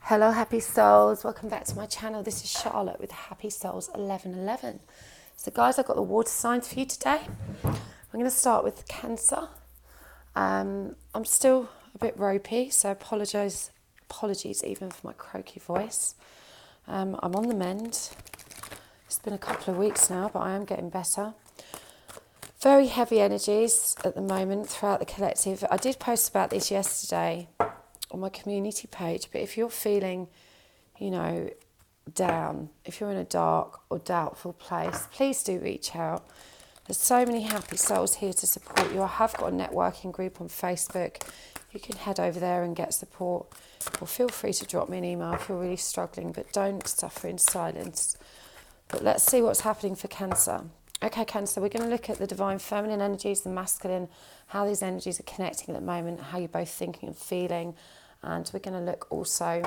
Hello happy souls, welcome back to my channel. This is Charlotte with Happy Souls 1111. So guys, I've got the water signs for you today. I'm going to start with Cancer. I'm still a bit ropey, so apologies even for my croaky voice. I'm on the mend. It's been a couple of weeks now, but I am getting better. Very heavy energies at the moment throughout the collective. I did post about this yesterday on my community page, but if you're feeling, down, if you're in a dark or doubtful place, please do reach out. There's so many happy souls here to support you. I have got a networking group on Facebook. You can head over there and get support, or feel free to drop me an email if you're really struggling, but don't suffer in silence. But let's see what's happening for Cancer. Okay, Cancer, we're going to look at the divine feminine energies, the masculine, how these energies are connecting at the moment, how you're both thinking and feeling. And we're going to look also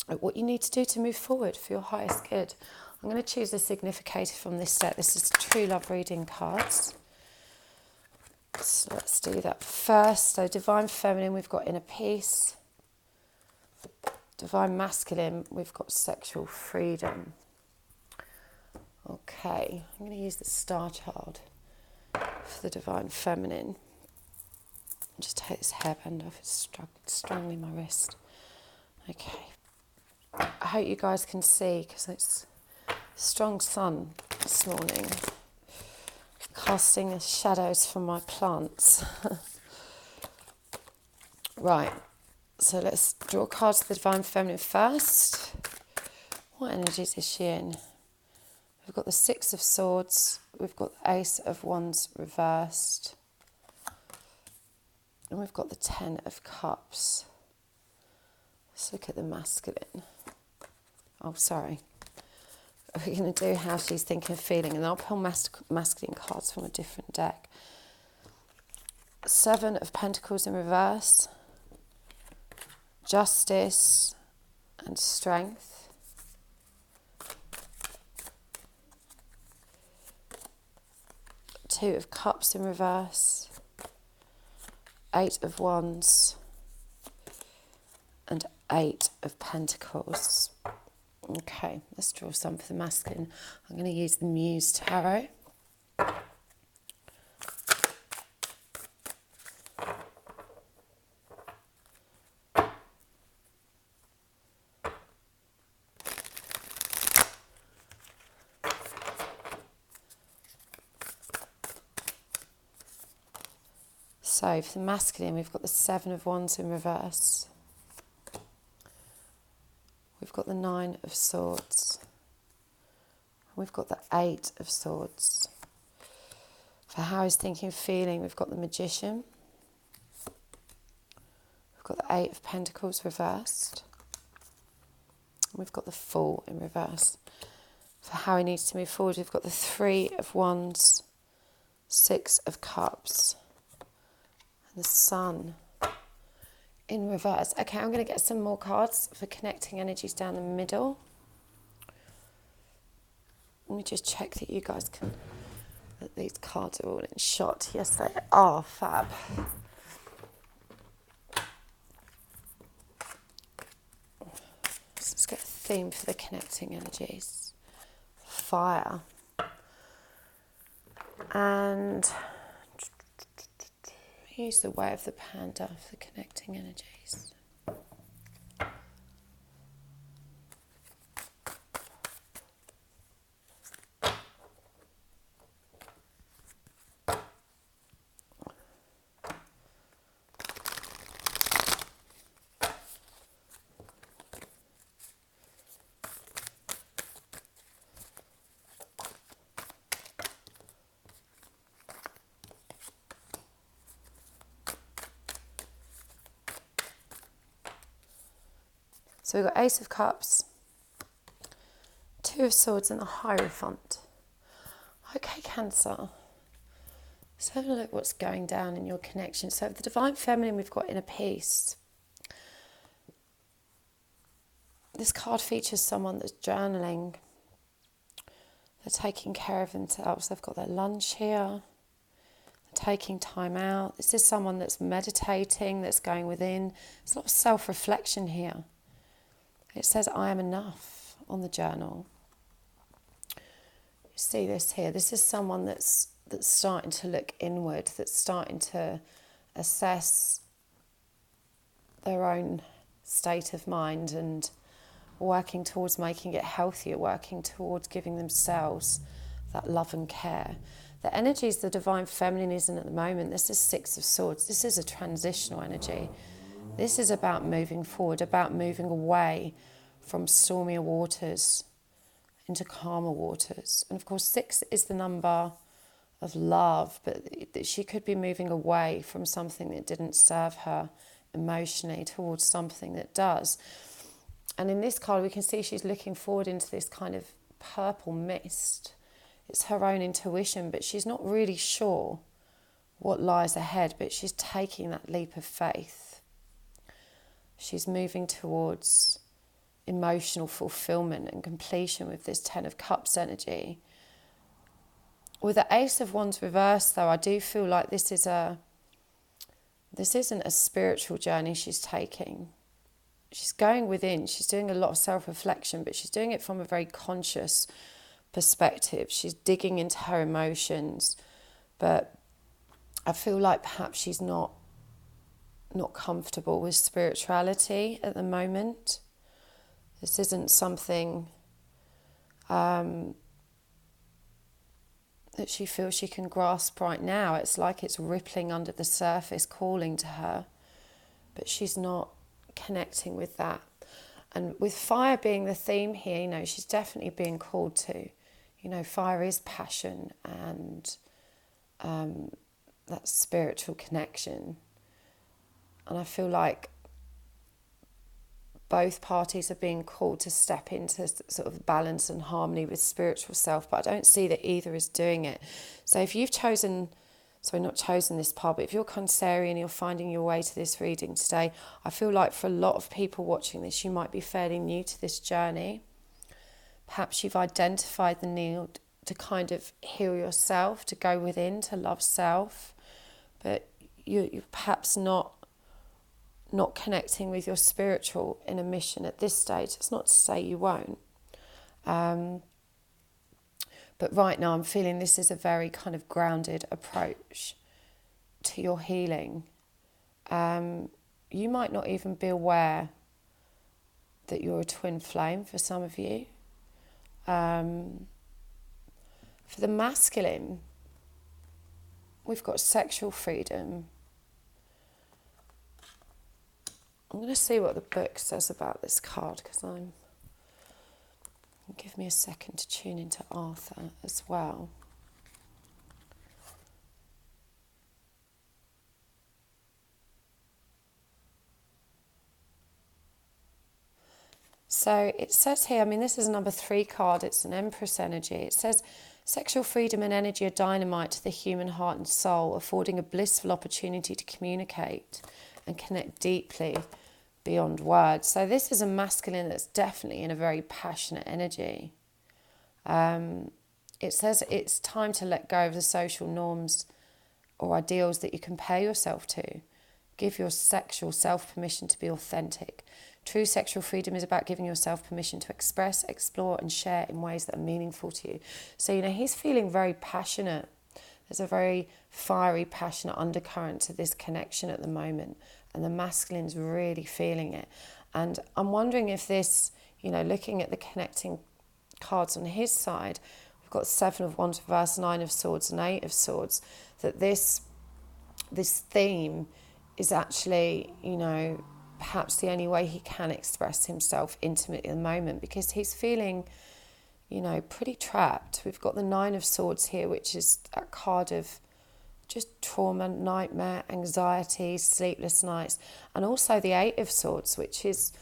at what you need to do to move forward for your highest good. I'm going to choose a significator from this set. This is True Love Reading cards. So let's do that first. So divine feminine, we've got inner peace. Divine masculine, we've got sexual freedom. Okay, I'm going to use the Starchild for the divine feminine. Just take this hairband off, it's strangling my wrist. Okay, I hope you guys can see because it's strong sun this morning, casting the shadows from my plants. Right, so let's draw cards for the divine feminine first. What energies is she in? We've got the Six of Swords, we've got the Ace of Wands reversed, and we've got the Ten of Cups. Let's look at the masculine. Oh, sorry. We're going to do how she's thinking and feeling, and I'll pull masculine cards from a different deck. Seven of Pentacles in reverse, Justice and Strength. Two of Cups in reverse, Eight of Wands, and Eight of Pentacles. Okay, let's draw some for the masculine. I'm going to use the Muse Tarot. So for the masculine, we've got the Seven of Wands in reverse. We've got the Nine of Swords. We've got the Eight of Swords. For how he's thinking and feeling, we've got the Magician. We've got the Eight of Pentacles reversed. And we've got the Fool in reverse. For how he needs to move forward, we've got the Three of Wands, Six of Cups, and the Sun in reverse. Okay, I'm going to get some more cards for connecting energies down the middle. Let me just check that you guys can, that these cards are all in shot. Yes, they are. Fab. So let's get a theme for the connecting energies. Fire. And use the way of the panda for the connecting energies. So we've got Ace of Cups, Two of Swords, and the Hierophant. Okay, Cancer. So have a look what's going down in your connection. So the divine feminine, we've got inner peace. This card features someone that's journaling. They're taking care of themselves. They've got their lunch here. They're taking time out. This is someone that's meditating, that's going within. There's a lot of self-reflection here. It says, I am enough on the journal. You see this here. This is someone that's starting to look inward, that's starting to assess their own state of mind and working towards making it healthier, working towards giving themselves that love and care. The energy is the divine feminism at the moment. This is Six of Swords. This is a transitional energy. This is about moving forward, about moving away from stormier waters into calmer waters. And of course, 6 is the number of love, but she could be moving away from something that didn't serve her emotionally towards something that does. And in this card, we can see she's looking forward into this kind of purple mist. It's her own intuition, but she's not really sure what lies ahead, but she's taking that leap of faith. She's moving towards emotional fulfillment and completion with this 10 of Cups energy. With the Ace of Wands reversed, though, I do feel like this isn't a spiritual journey she's taking. She's going within. She's doing a lot of self-reflection, but she's doing it from a very conscious perspective. She's digging into her emotions, but I feel like perhaps she's not comfortable with spirituality at the moment. This isn't something that she feels she can grasp right now. It's like it's rippling under the surface, calling to her, but she's not connecting with that. And with fire being the theme here, she's definitely being called to. Fire is passion and that spiritual connection. And I feel like both parties are being called to step into sort of balance and harmony with spiritual self, but I don't see that either is doing it. So if you've not chosen this path, but if you're Cancerian and you're finding your way to this reading today, I feel like for a lot of people watching this, you might be fairly new to this journey. Perhaps you've identified the need to kind of heal yourself, to go within, to love self, but you're perhaps not connecting with your spiritual inner mission at this stage. It's not to say you won't. But right now I'm feeling this is a very kind of grounded approach to your healing. You might not even be aware that you're a twin flame for some of you. For the masculine, we've got sexual freedom. I'm going to see what the book says about this card, because give me a second to tune into Arthur as well. So it says here, this is a number 3 card, it's an Empress energy. It says, sexual freedom and energy are dynamite to the human heart and soul, affording a blissful opportunity to communicate and connect deeply beyond words. So this is a masculine that's definitely in a very passionate energy. It says it's time to let go of the social norms or ideals that you compare yourself to. Give your sexual self permission to be authentic. True sexual freedom is about giving yourself permission to express, explore and share in ways that are meaningful to you. So, he's feeling very passionate. There's a very fiery, passionate undercurrent to this connection at the moment. And the masculine's really feeling it. And I'm wondering if this, looking at the connecting cards on his side, we've got 7 of Wands reversed, 9 of Swords and 8 of Swords, that this theme is actually, perhaps the only way he can express himself intimately at the moment, because he's feeling, pretty trapped. We've got the 9 of Swords here, which is a card of just trauma, nightmare, anxiety, sleepless nights, and also the 8 of Swords, which is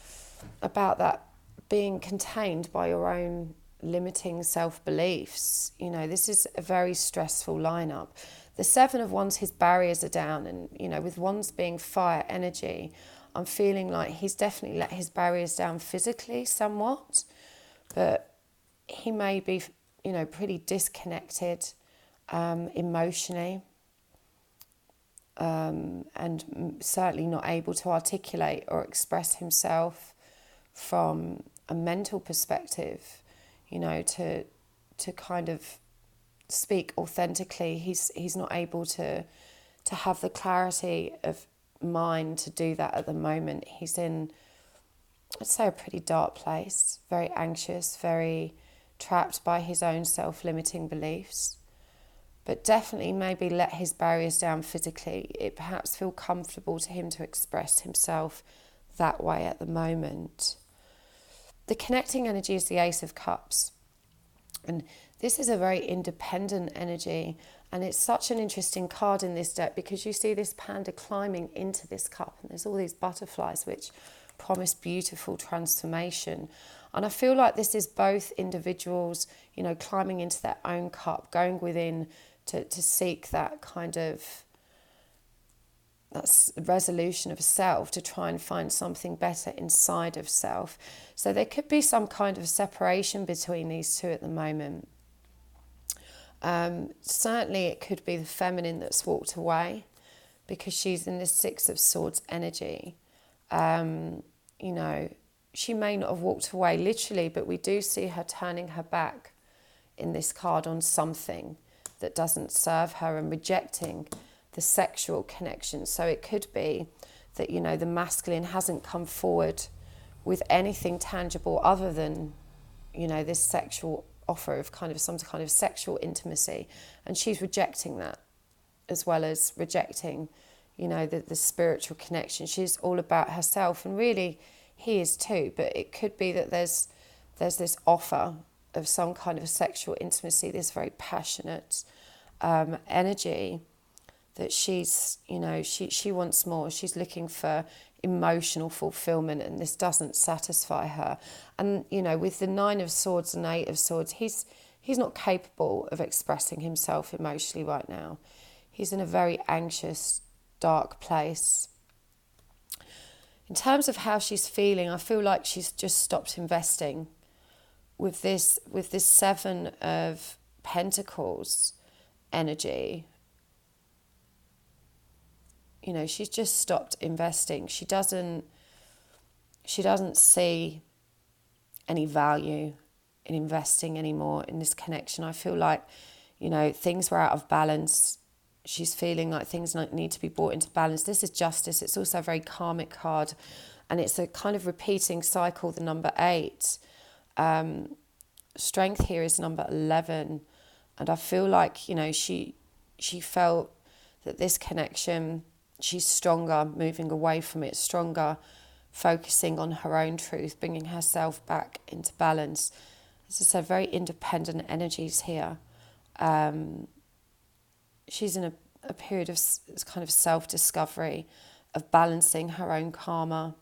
about that being contained by your own limiting self-beliefs. This is a very stressful lineup. The 7 of Wands, his barriers are down, and with Wands being fire energy, I'm feeling like he's definitely let his barriers down physically somewhat, but he may be pretty disconnected emotionally, and certainly not able to articulate or express himself from a mental perspective, you know, to kind of speak authentically. He's not able to have the clarity of mind to do that at the moment. He's in, I'd say, a pretty dark place, very anxious, very trapped by his own self-limiting beliefs. But definitely maybe let his barriers down physically. It perhaps feel comfortable to him to express himself that way at the moment. The connecting energy is the Ace of Cups. And this is a very independent energy. And it's such an interesting card in this deck because you see this panda climbing into this cup. And there's all these butterflies which promise beautiful transformation. And I feel like this is both individuals, you know, climbing into their own cup, going within to seek that kind of that's resolution of self, to try and find something better inside of self. So there could be some kind of separation between these two at the moment. Certainly it could be the feminine that's walked away because she's in this Six of Swords energy. You know, she may not have walked away literally, but we do see her turning her back in this card on something that doesn't serve her and rejecting the sexual connection. So it could be that, you know, the masculine hasn't come forward with anything tangible other than, you know, this sexual offer of kind of some kind of sexual intimacy, and she's rejecting that, as well as rejecting, you know, the spiritual connection. She's all about herself, and really he is too, but it could be that there's this offer of some kind of sexual intimacy, this very passionate energy that she's, you know, she wants more. She's looking for emotional fulfillment, and this doesn't satisfy her. And, you know, with the Nine of Swords and Eight of Swords, he's not capable of expressing himself emotionally right now. He's in a very anxious, dark place. In terms of how she's feeling, I feel like she's just stopped investing. With this Seven of Pentacles energy, you know, she's just stopped investing. She doesn't see any value in investing anymore in this connection. I feel like, you know, things were out of balance. She's feeling like things need to be brought into balance. This is Justice. It's also a very karmic card, and it's a kind of repeating cycle, the number 8. Strength here is number 11. And I feel like, you know, she felt that this connection, she's stronger moving away from it, stronger focusing on her own truth, bringing herself back into balance. As I said, very independent energies here. She's in a period of kind of self-discovery, of balancing her own karma.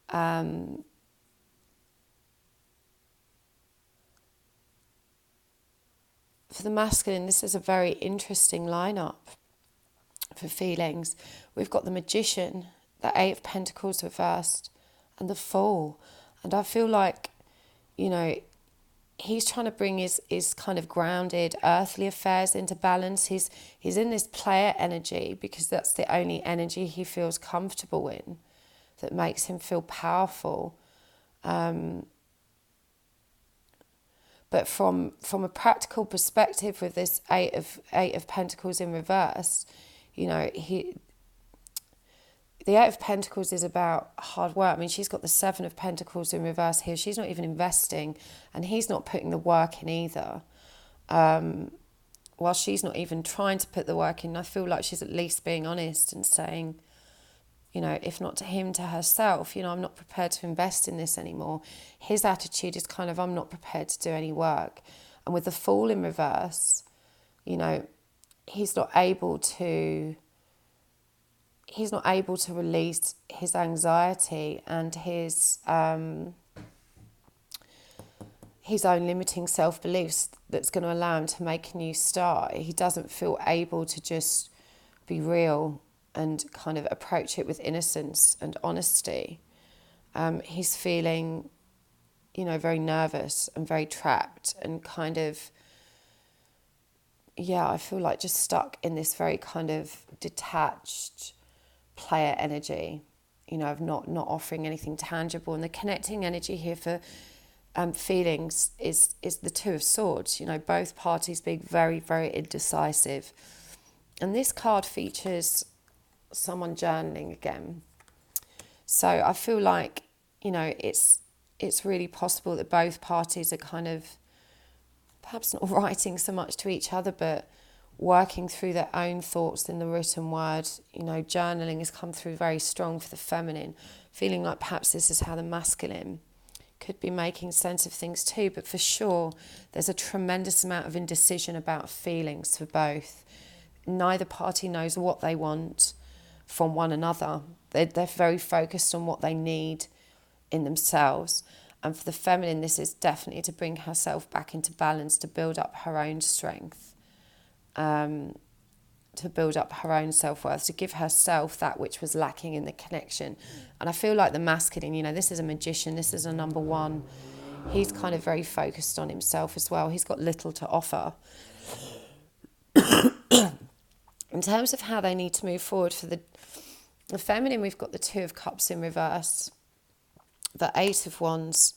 For the masculine, this is a very interesting lineup for feelings. We've got the Magician, the Eight of Pentacles reversed, and the Fool. And I feel like, you know, he's trying to bring his kind of grounded earthly affairs into balance. He's in this player energy because that's the only energy he feels comfortable in, that makes him feel powerful. But from a practical perspective, with this Eight of Pentacles in reverse, you know, the Eight of Pentacles is about hard work. I mean, she's got the Seven of Pentacles in reverse here. She's not even investing, and he's not putting the work in either. While she's not even trying to put the work in, I feel like she's at least being honest and saying, you know, if not to him, to herself, you know, I'm not prepared to invest in this anymore. His attitude is kind of, I'm not prepared to do any work. And with the Fool in reverse, you know, he's not able to release his anxiety and his own limiting self-beliefs that's going to allow him to make a new start. He doesn't feel able to just be real and kind of approach it with innocence and honesty. He's feeling, you know, very nervous and very trapped and kind of, yeah, I feel like just stuck in this very kind of detached player energy. of not offering anything tangible. And the connecting energy here for feelings is the Two of Swords, both parties being very, very indecisive. And this card features someone journaling again. So I feel like, it's really possible that both parties are kind of perhaps not writing so much to each other, but working through their own thoughts in the written word. Journaling has come through very strong for the feminine, feeling like perhaps this is how the masculine could be making sense of things too. But for sure, there's a tremendous amount of indecision about feelings for both. Neither party knows what they want from one another. They're very focused on what they need in themselves. And for the feminine, this is definitely to bring herself back into balance, to build up her own strength, to build up her own self-worth, to give herself that which was lacking in the connection. And I feel like the masculine, this is a magician, this is a number one. He's kind of very focused on himself as well. He's got little to offer. In terms of how they need to move forward for the feminine, we've got the Two of Cups in reverse, the Eight of Wands,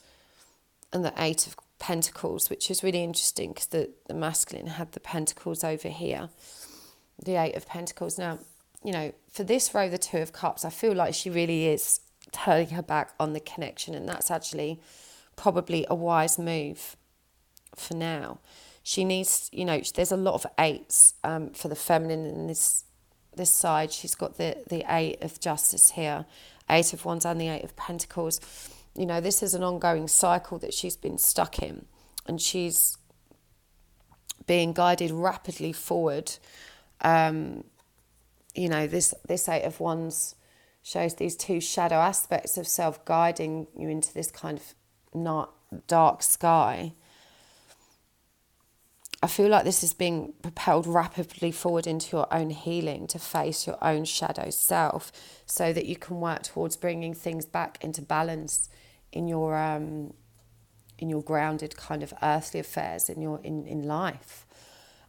and the Eight of Pentacles, which is really interesting because the masculine had the Pentacles over here, the Eight of Pentacles. Now, for this row, the Two of Cups, I feel like she really is turning her back on the connection, and that's actually probably a wise move for now. She needs, there's a lot of eights for the feminine in this side. She's got the Eight of Justice here, Eight of Wands and the Eight of Pentacles. This is an ongoing cycle that she's been stuck in, and she's being guided rapidly forward. This Eight of Wands shows these two shadow aspects of self guiding you into this kind of not dark sky. I feel like this is being propelled rapidly forward into your own healing, to face your own shadow self, so that you can work towards bringing things back into balance in your grounded kind of earthly affairs in life.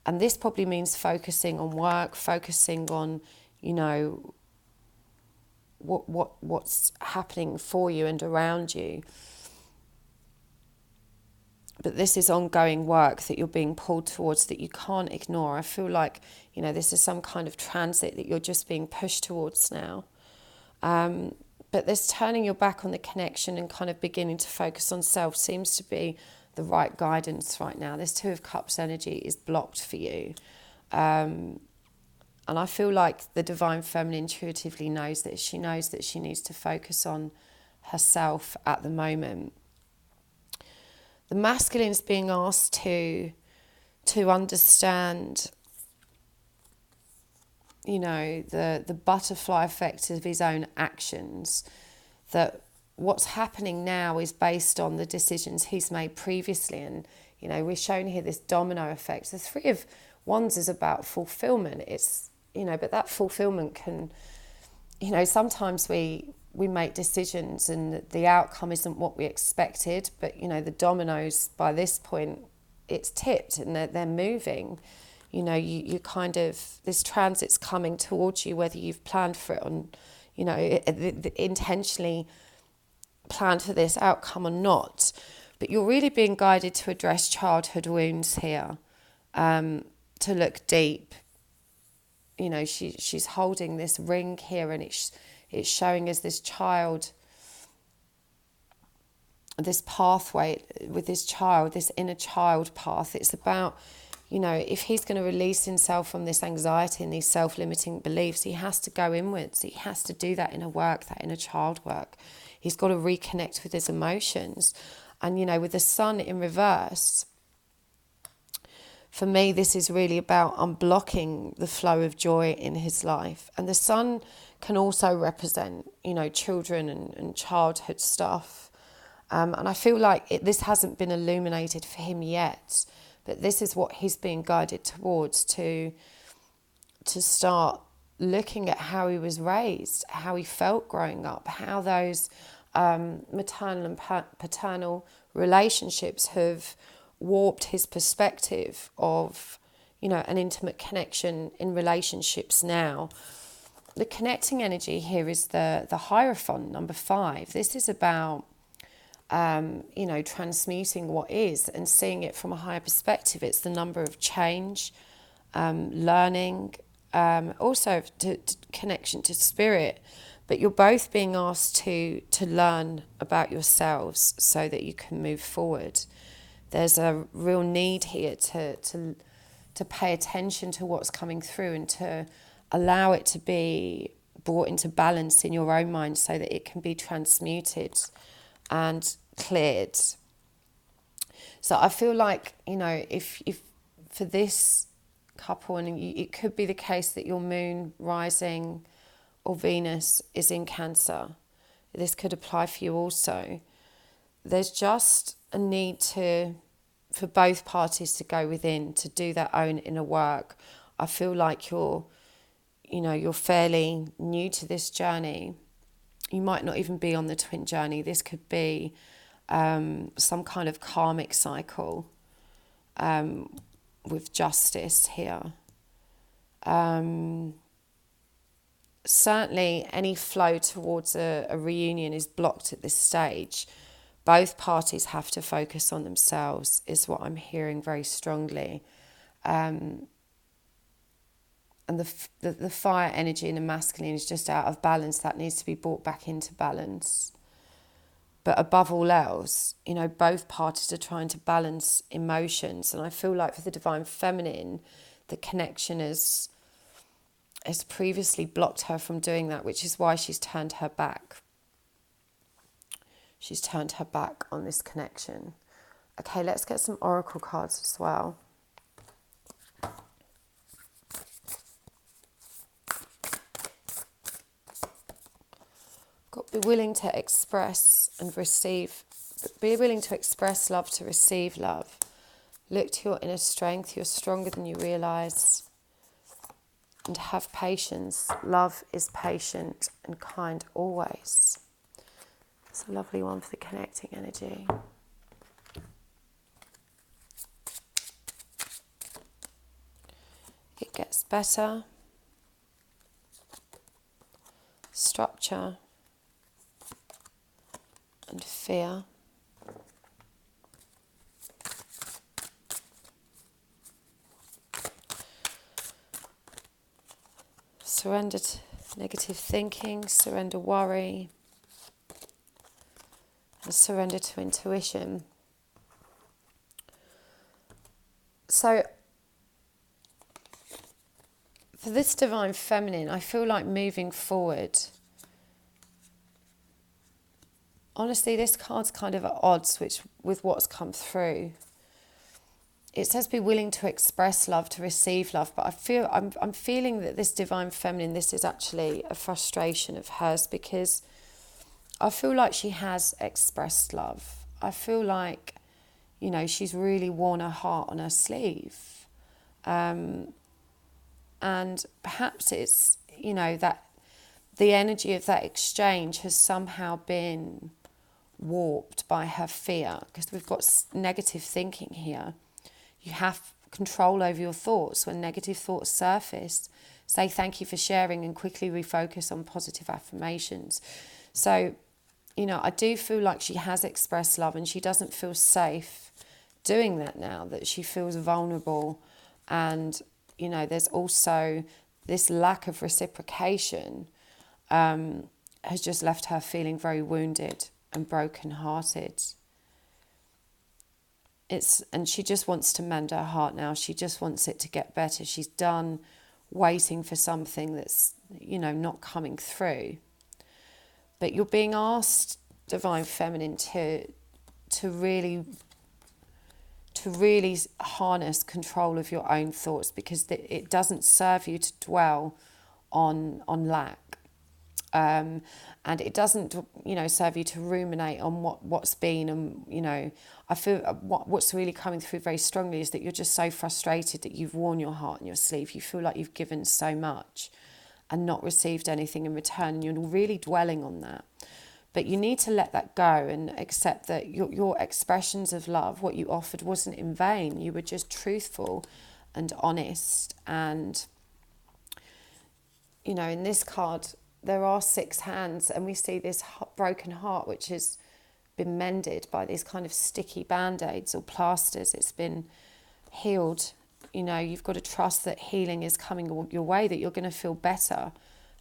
And this probably means focusing on work, focusing on, what's happening for you and around you. But this is ongoing work that you're being pulled towards that you can't ignore. I feel like, this is some kind of transit that you're just being pushed towards now. But this turning your back on the connection and kind of beginning to focus on self seems to be the right guidance right now. This Two of Cups energy is blocked for you. And I feel like the Divine Feminine intuitively knows this. She knows that she needs to focus on herself at the moment. The masculine is being asked to understand, the butterfly effect of his own actions, that what's happening now is based on the decisions he's made previously. And, we're shown here this domino effect. The Three of Wands is about fulfillment. It's, but that fulfillment can, sometimes we make decisions and the outcome isn't what we expected, but the dominoes by this point, it's tipped and they're moving. You kind of, this transit's coming towards you, whether you've planned for it on, intentionally planned for this outcome or not. But you're really being guided to address childhood wounds here, to look deep. She's holding this ring here, and it's showing us this child, this pathway with this child, this inner child path. It's about, if he's going to release himself from this anxiety and these self-limiting beliefs, he has to go inwards. He has to do that inner work, that inner child work. He's got to reconnect with his emotions. And, with the Sun in reverse, for me, this is really about unblocking the flow of joy in his life. And the Sun can also represent, children and childhood stuff. And I feel like this hasn't been illuminated for him yet, but this is what he's being guided towards, to start looking at how he was raised, how he felt growing up, how those maternal and paternal relationships have warped his perspective of, an intimate connection in relationships now. the connecting energy here is the Hierophant, number 5. This is about, transmuting what is and seeing it from a higher perspective. It's the number of change, learning, also to connection to spirit. But you're both being asked to learn about yourselves so that you can move forward. There's a real need here to pay attention to what's coming through and to allow it to be brought into balance in your own mind so that it can be transmuted and cleared. So I feel like, if for this couple, and it could be the case that your moon rising or Venus is in Cancer, this could apply for you also. There's just a need for both parties to go within, to do their own inner work. I feel like you're fairly new to this journey. You might not even be on the twin journey. This could be some kind of karmic cycle with justice here. Certainly any flow towards a reunion is blocked at this stage. Both parties have to focus on themselves, is what I'm hearing very strongly. And the fire energy and the masculine is just out of balance. That needs to be brought back into balance. But above all else, both parties are trying to balance emotions. And I feel like for the divine feminine, the connection has previously blocked her from doing that, which is why she's turned her back. She's turned her back on this connection. Okay, let's get some oracle cards as well. Be willing to express and receive. Be willing to express love, to receive love. Look to your inner strength. You're stronger than you realise. And have patience. Love is patient and kind always. It's a lovely one for the connecting energy. It gets better. Structure. And fear. Surrender to negative thinking, surrender worry, and surrender to intuition. So, for this divine feminine, I feel like moving forward. Honestly, this card's kind of at odds with what's come through. It says be willing to express love, to receive love, but I'm feeling that this divine feminine, this is actually a frustration of hers, because I feel like she has expressed love. I feel like, she's really worn her heart on her sleeve. And perhaps it's, that the energy of that exchange has somehow been warped by her fear, because we've got negative thinking here. You have control over your thoughts. When negative thoughts surface, say thank you for sharing and quickly refocus on positive affirmations. So, I do feel like she has expressed love and she doesn't feel safe doing that now, that she feels vulnerable. And, there's also this lack of reciprocation has just left her feeling very wounded and broken-hearted. And she just wants to mend her heart now. She just wants it to get better. She's done waiting for something that's, not coming through. But you're being asked, divine feminine, to really harness control of your own thoughts, because it doesn't serve you to dwell on lack. And it doesn't, serve you to ruminate on what's been. And, I feel what's really coming through very strongly is that you're just so frustrated that you've worn your heart on your sleeve. You feel like you've given so much and not received anything in return. And you're really dwelling on that. But you need to let that go and accept that your expressions of love, what you offered, wasn't in vain. You were just truthful and honest, and you know, in this card, there are 6 hands, and we see this broken heart, which has been mended by these kind of sticky band-aids or plasters. It's been healed. You know, you've got to trust that healing is coming your way, that you're going to feel better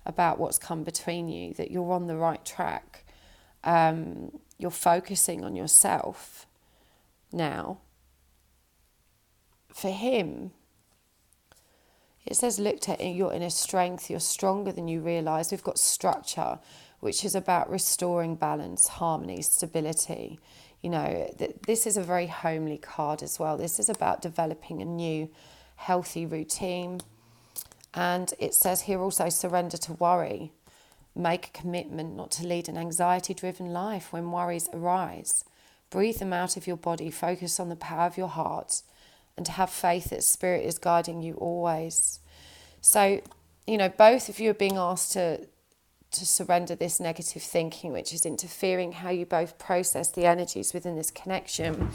about what's come between you, that you're on the right track. You're focusing on yourself now. For him, it says, looked at your inner strength, you're stronger than you realise. We've got structure, which is about restoring balance, harmony, stability. You know, this is a very homely card as well. This is about developing a new healthy routine. And it says here also, surrender to worry. Make a commitment not to lead an anxiety-driven life when worries arise. Breathe them out of your body. Focus on the power of your heart and have faith that Spirit is guiding you always. So, you know, both of you are being asked to surrender this negative thinking, which is interfering how you both process the energies within this connection.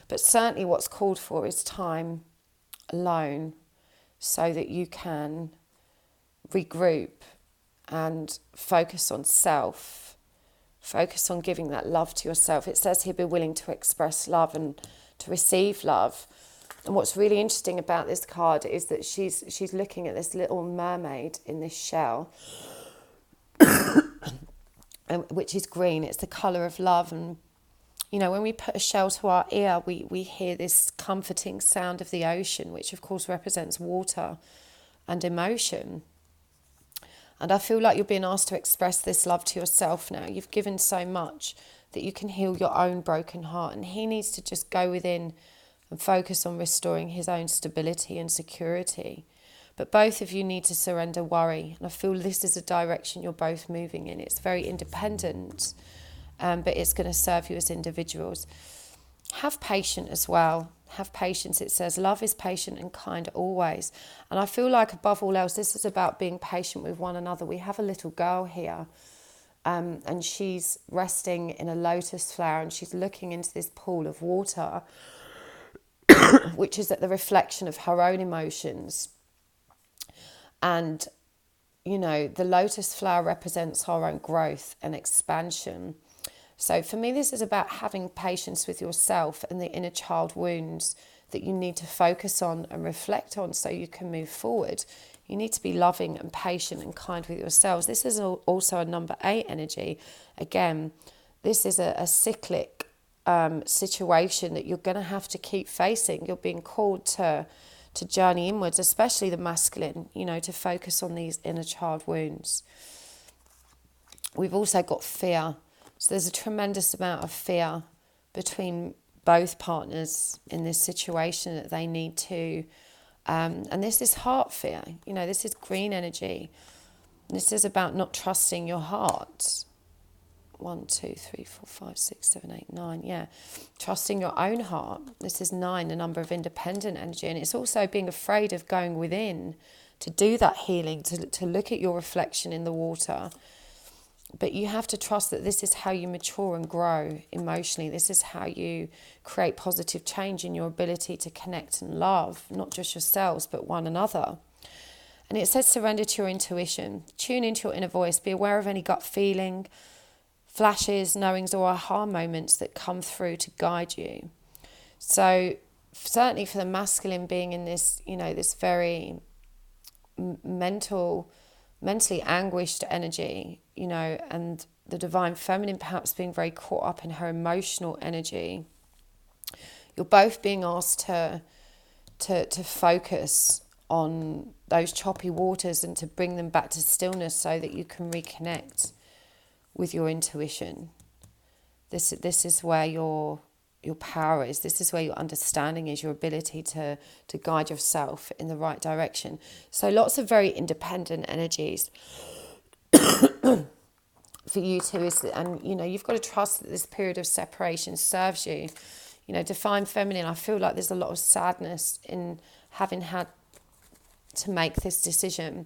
But certainly what's called for is time alone so that you can regroup and focus on self, focus on giving that love to yourself. It says here, be willing to express love and to receive love. And what's really interesting about this card is that she's looking at this little mermaid in this shell, which is green. It's the colour of love. And, you know, when we put a shell to our ear, we hear this comforting sound of the ocean, which of course represents water and emotion. And I feel like you're being asked to express this love to yourself now. You've given so much that you can heal your own broken heart. And he needs to just go within and focus on restoring his own stability and security. But both of you need to surrender worry. And I feel this is a direction you're both moving in. It's very independent, but it's going to serve you as individuals. Have patience as well. Have patience. It says, love is patient and kind always. And I feel like above all else, this is about being patient with one another. We have a little girl here, and she's resting in a lotus flower, and she's looking into this pool of water, which is at the reflection of her own emotions. And, you know, the lotus flower represents our own growth and expansion. So for me, this is about having patience with yourself and the inner child wounds that you need to focus on and reflect on so you can move forward. You need to be loving and patient and kind with yourselves. This is also a number 8 energy. Again, this is a cyclic situation that you're going to have to keep facing. You're being called to journey inwards, especially the masculine, you know, to focus on these inner child wounds. We've also got fear. So there's a tremendous amount of fear between both partners in this situation that they need to, and this is heart fear. You know, this is green energy. This is about not trusting your heart. 1, 2, 3, 4, 5, 6, 7, 8, 9. Yeah. Trusting your own heart. This is 9, the number of independent energy. And it's also being afraid of going within to do that healing, to look at your reflection in the water. But you have to trust that this is how you mature and grow emotionally. This is how you create positive change in your ability to connect and love, not just yourselves, but one another. And it says surrender to your intuition. Tune into your inner voice. Be aware of any gut feeling, flashes, knowings or aha moments that come through to guide you. So certainly for the masculine being in this, you know, this very mentally anguished energy, you know, and the divine feminine perhaps being very caught up in her emotional energy, you're both being asked to focus on those choppy waters and to bring them back to stillness so that you can reconnect with your intuition. This is where your power is. This is where your understanding is, your ability to guide yourself in the right direction. So lots of very independent energies for you two. And, you know, you've got to trust that this period of separation serves you. You know, divine feminine, I feel like there's a lot of sadness in having had to make this decision.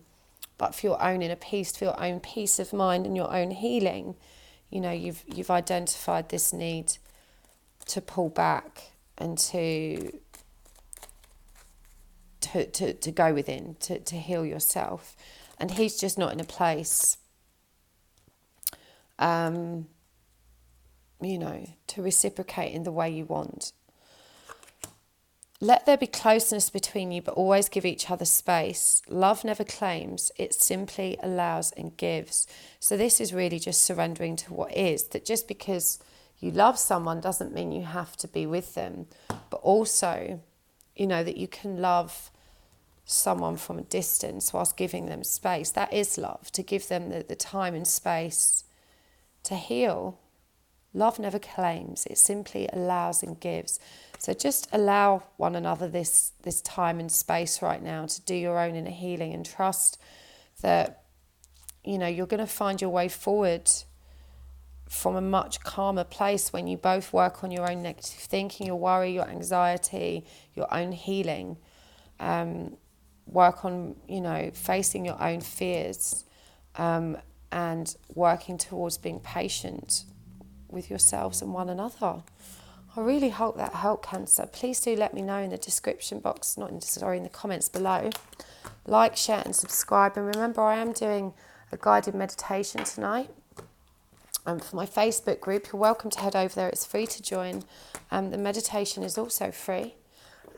But for your own inner peace, for your own peace of mind and your own healing, you know, you've identified this need to pull back and to go within, to heal yourself. and he's just not in a place, you know, to reciprocate in the way you want. Let there be closeness between you, but always give each other space. Love never claims, it simply allows and gives. So this is really just surrendering to what is, that just because you love someone doesn't mean you have to be with them, but also, you know, that you can love someone from a distance whilst giving them space. That is love, to give them the time and space to heal. Love never claims, it simply allows and gives. So just allow one another this time and space right now to do your own inner healing, and trust that, you know, you're going to find your way forward from a much calmer place when you both work on your own negative thinking, your worry, your anxiety, your own healing. Work on, you know, facing your own fears, and working towards being patient with yourselves and one another. I really hope that helped, Cancer. Please do let me know in the description box, in the comments below. Like, share and subscribe. And remember, I am doing a guided meditation tonight for my Facebook group. You're welcome to head over there. It's free to join. The meditation is also free.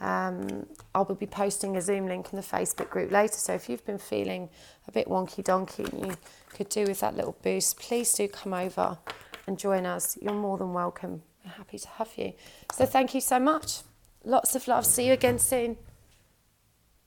I'll be posting a Zoom link in the Facebook group later. So if you've been feeling a bit wonky donkey and you could do with that little boost, please do come over and join us. You're more than welcome. We're happy to have you. So thank you so much. Lots of love. See you again soon.